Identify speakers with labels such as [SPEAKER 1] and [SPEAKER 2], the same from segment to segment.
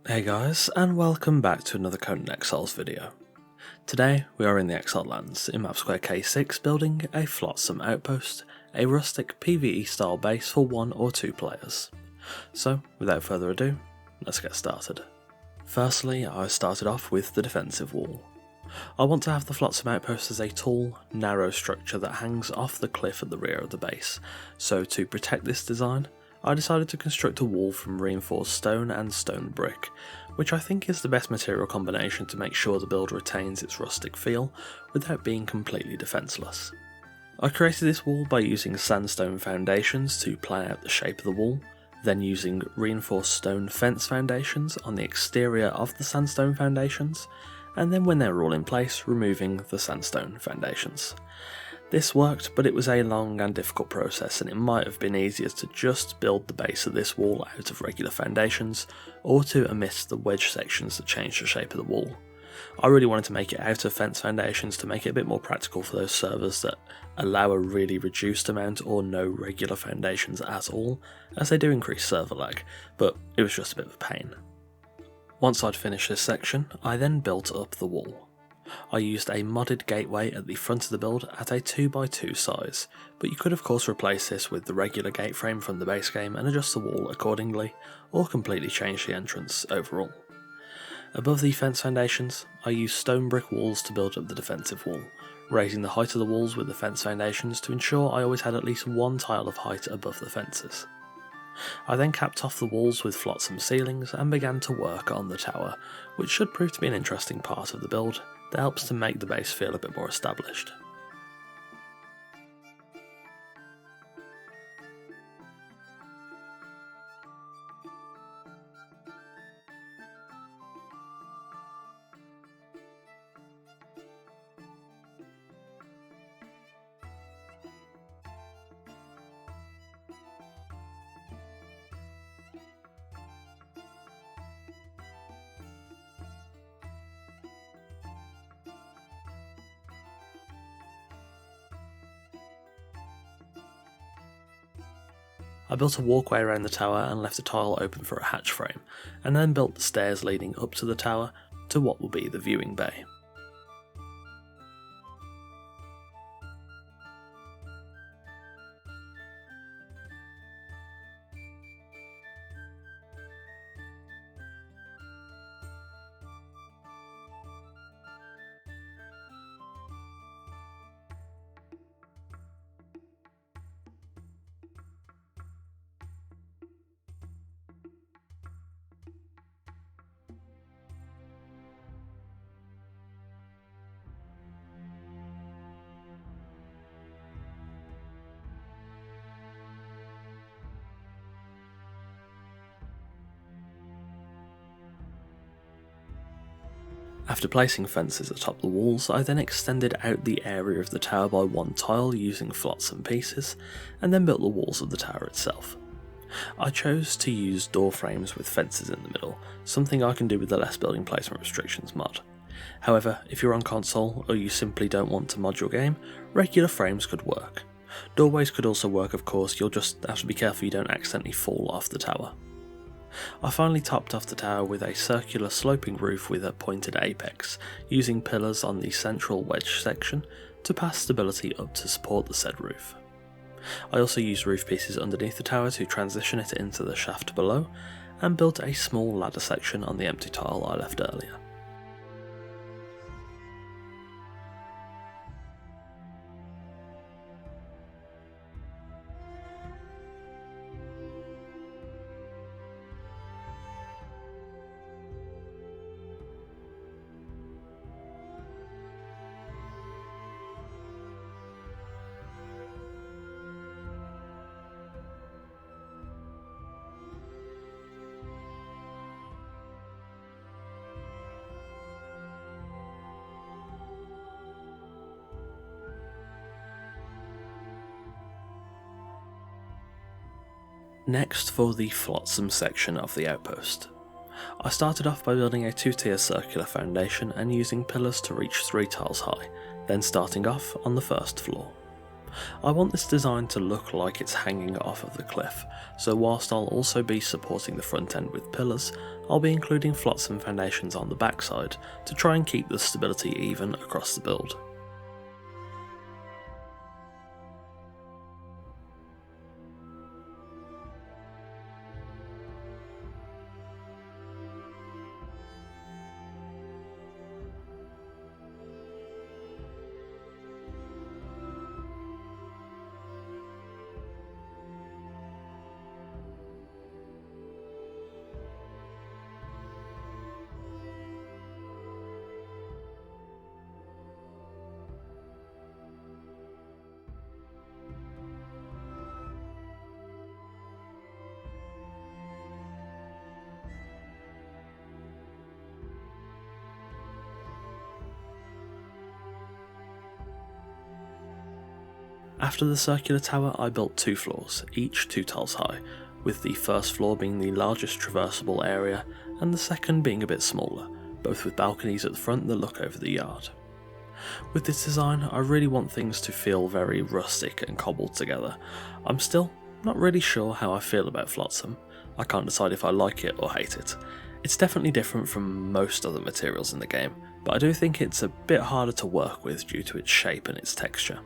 [SPEAKER 1] Hey guys, and welcome back to another Conan Exiles video. Today we are in the Exiled Lands in Map Square K6 building a Flotsam outpost, a rustic PvE style base for 1 or 2 players. So without further ado, let's get started. Firstly, I started off with the defensive wall. I want to have the Flotsam outpost as a tall, narrow structure that hangs off the cliff at the rear of the base, so to protect this design, I decided to construct a wall from reinforced stone and stone brick, which I think is the best material combination to make sure the build retains its rustic feel without being completely defenceless. I created this wall by using sandstone foundations to plan out the shape of the wall, then using reinforced stone fence foundations on the exterior of the sandstone foundations, and then when they were all in place, removing the sandstone foundations. This worked, but it was a long and difficult process, and it might have been easier to just build the base of this wall out of regular foundations, or to omit the wedge sections that change the shape of the wall. I really wanted to make it out of fence foundations to make it a bit more practical for those servers that allow a really reduced amount or no regular foundations at all, as they do increase server lag, but it was just a bit of a pain. Once I'd finished this section, I then built up the wall. I used a modded gateway at the front of the build at a 2x2 size, but you could of course replace this with the regular gate frame from the base game and adjust the wall accordingly, or completely change the entrance overall. Above the fence foundations, I used stone brick walls to build up the defensive wall, raising the height of the walls with the fence foundations to ensure I always had at least one tile of height above the fences. I then capped off the walls with flotsam ceilings and began to work on the tower, which should prove to be an interesting part of the build that helps to make the base feel a bit more established. I built a walkway around the tower and left a tile open for a hatch frame, and then built the stairs leading up to the tower to what will be the viewing bay. After placing fences atop the walls, I then extended out the area of the tower by one tile using flotsam pieces, and then built the walls of the tower itself. I chose to use door frames with fences in the middle, something I can do with the less building placement restrictions mod. However, if you're on console or you simply don't want to mod your game, regular frames could work. Doorways could also work of course, you'll just have to be careful you don't accidentally fall off the tower. I finally topped off the tower with a circular sloping roof with a pointed apex, using pillars on the central wedge section to pass stability up to support the said roof. I also used roof pieces underneath the tower to transition it into the shaft below, and built a small ladder section on the empty tile I left earlier. Next, for the flotsam section of the outpost. I started off by building a 2-tier circular foundation and using pillars to reach 3 tiles high, then starting off on the first floor. I want this design to look like it's hanging off of the cliff, so whilst I'll also be supporting the front end with pillars, I'll be including flotsam foundations on the backside to try and keep the stability even across the build. After the circular tower, I built 2 floors, each 2 tiles high, with the first floor being the largest traversable area and the second being a bit smaller, both with balconies at the front that look over the yard. With this design, I really want things to feel very rustic and cobbled together. I'm still not really sure how I feel about Flotsam. I can't decide if I like it or hate it. It's definitely different from most other materials in the game, but I do think it's a bit harder to work with due to its shape and its texture.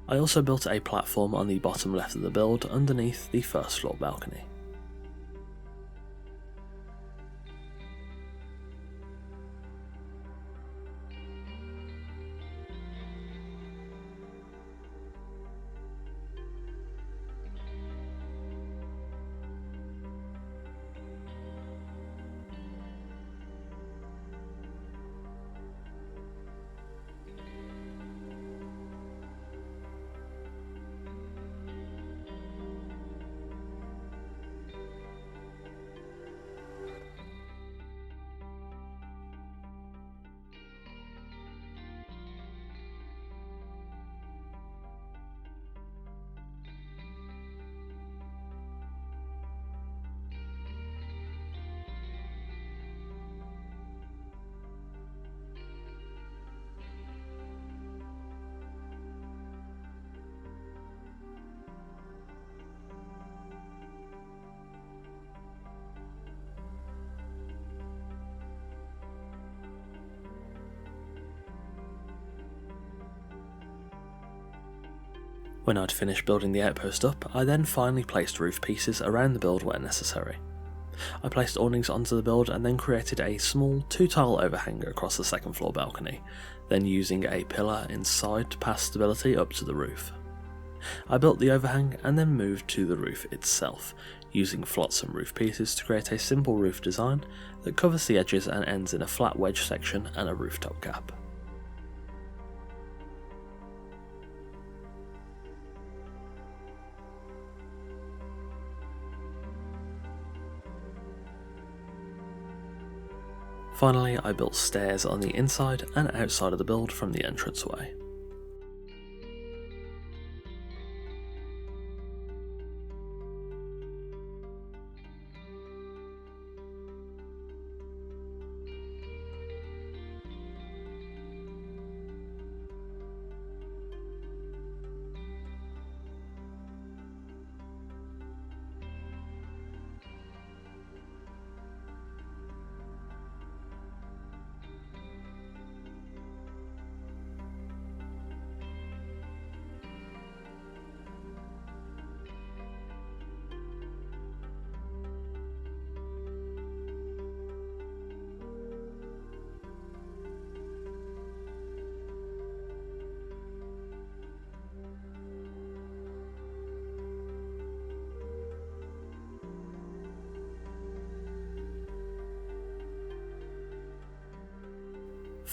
[SPEAKER 1] I also built a platform on the bottom left of the build underneath the first floor balcony. When I'd finished building the outpost up, I then finally placed roof pieces around the build where necessary. I placed awnings onto the build and then created a small 2-tile overhang across the second floor balcony, then using a pillar inside to pass stability up to the roof. I built the overhang and then moved to the roof itself, using flotsam roof pieces to create a simple roof design that covers the edges and ends in a flat wedge section and a rooftop cap. Finally, I built stairs on the inside and outside of the build from the entranceway.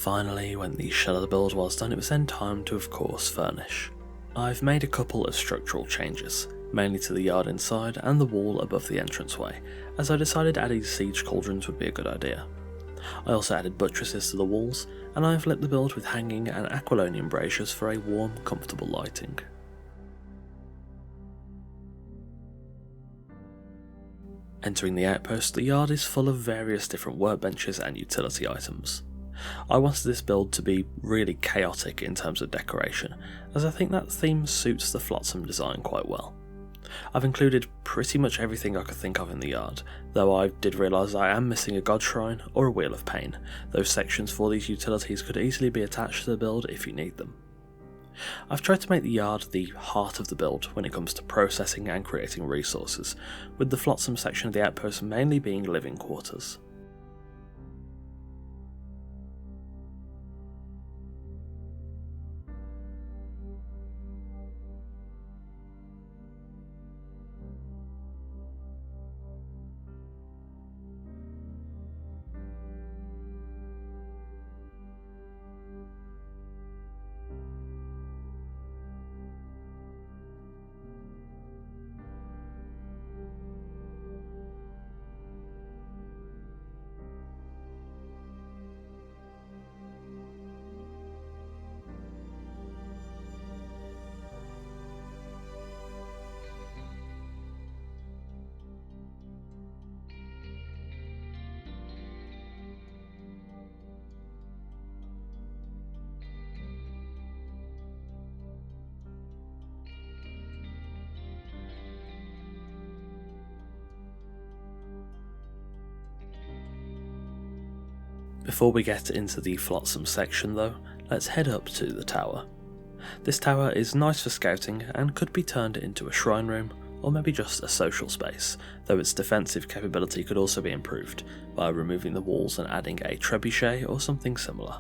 [SPEAKER 1] Finally, when the shell of the build was done, it was then time to of course furnish. I've made a couple of structural changes, mainly to the yard inside and the wall above the entranceway, as I decided adding siege cauldrons would be a good idea. I also added buttresses to the walls, and I have lit the build with hanging and aquilonium braziers for a warm, comfortable lighting. Entering the outpost, the yard is full of various different workbenches and utility items. I wanted this build to be really chaotic in terms of decoration, as I think that theme suits the Flotsam design quite well. I've included pretty much everything I could think of in the yard, though I did realise I am missing a god shrine or a wheel of pain. Those sections for these utilities could easily be attached to the build if you need them. I've tried to make the yard the heart of the build when it comes to processing and creating resources, with the Flotsam section of the outpost mainly being living quarters. Before we get into the Flotsam section though, let's head up to the tower. This tower is nice for scouting and could be turned into a shrine room or maybe just a social space, though its defensive capability could also be improved by removing the walls and adding a trebuchet or something similar.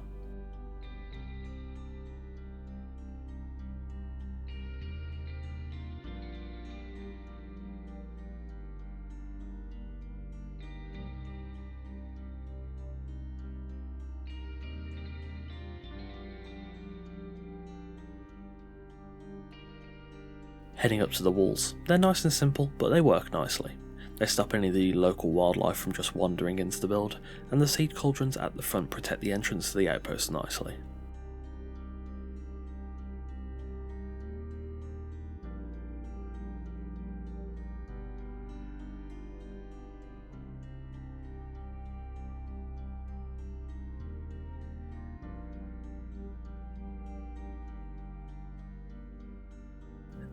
[SPEAKER 1] Heading up to the walls, they're nice and simple, but they work nicely. They stop any of the local wildlife from just wandering into the build, and the seed cauldrons at the front protect the entrance to the outpost nicely.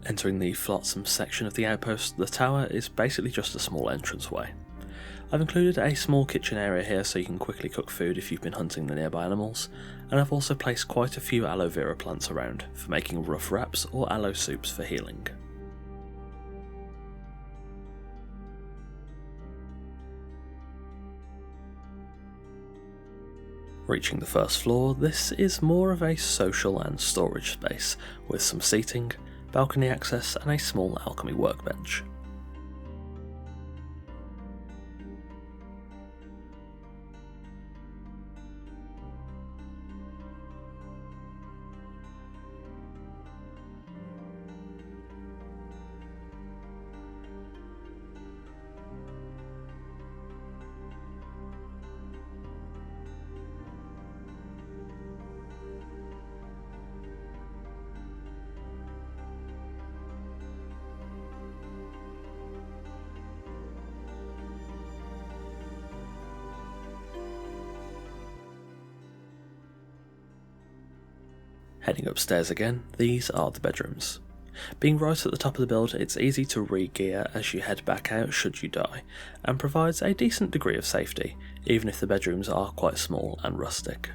[SPEAKER 1] Entering the Flotsam section of the outpost, the tower is basically just a small entranceway. I've included a small kitchen area here so you can quickly cook food if you've been hunting the nearby animals, and I've also placed quite a few aloe vera plants around for making rough wraps or aloe soups for healing. Reaching the first floor, this is more of a social and storage space, with some seating, balcony access and a small alchemy workbench. Heading upstairs again, these are the bedrooms. Being right at the top of the build, it's easy to re-gear as you head back out should you die, and provides a decent degree of safety, even if the bedrooms are quite small and rustic.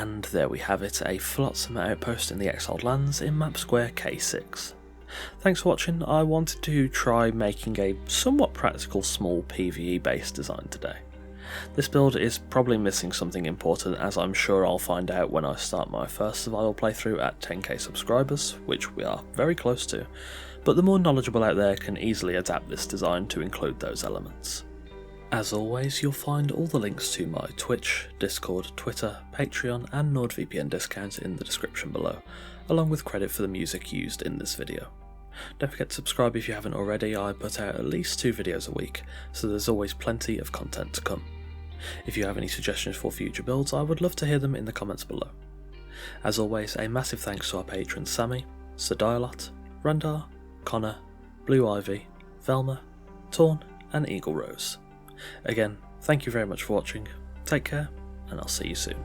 [SPEAKER 1] And there we have it, a Flotsam outpost in the Exiled Lands in Map Square K6. Thanks for watching. I wanted to try making a somewhat practical small PvE based design today. This build is probably missing something important, as I'm sure I'll find out when I start my first survival playthrough at 10k subscribers, which we are very close to, but the more knowledgeable out there can easily adapt this design to include those elements. As always, you'll find all the links to my Twitch, Discord, Twitter, Patreon and NordVPN discounts in the description below, along with credit for the music used in this video. Don't forget to subscribe if you haven't already. I put out at least 2 videos a week, so there's always plenty of content to come. If you have any suggestions for future builds, I would love to hear them in the comments below. As always, a massive thanks to our patrons Sammy, Sir Dialot, Randar, Connor, Blue Ivy, Velma, Torn and Eagle Rose. Again, thank you very much for watching, take care, and I'll see you soon.